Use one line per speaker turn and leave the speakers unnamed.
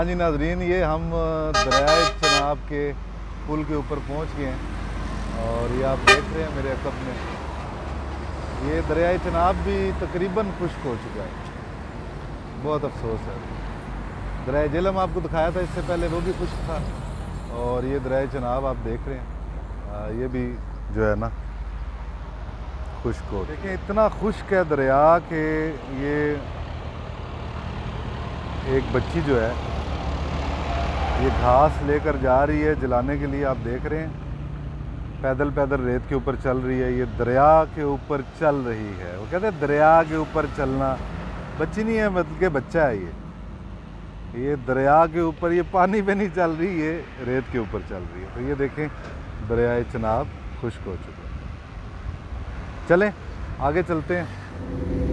हाँ जी नाजरीन, ये हम दरियाए चनाब के पुल के ऊपर पहुंच गए हैं और ये आप देख रहे हैं मेरे अकब में, ये दरियाए चनाब भी तकरीबन खुश्क हो चुका है। बहुत अफसोस है। दरियाए झेलम आपको दिखाया था इससे पहले, वो भी खुश्क था, और ये दरियाए चनाब आप देख रहे हैं ये भी जो है ना खुश्क हो। देखें इतना खुश्क है दरिया के, ये एक बच्ची जो है ये घास लेकर जा रही है जलाने के लिए। आप देख रहे हैं पैदल पैदल रेत के ऊपर चल रही है, ये दरिया के ऊपर चल रही है। वो कहते हैं दरिया के ऊपर चलना, बच्ची नहीं है बल्कि बच्चा है। ये दरिया के ऊपर, ये पानी पे नहीं चल रही, ये रेत के ऊपर चल रही है। तो ये देखें दरियाए चनाब खुश्क हो चुका है। चलें आगे चलते हैं।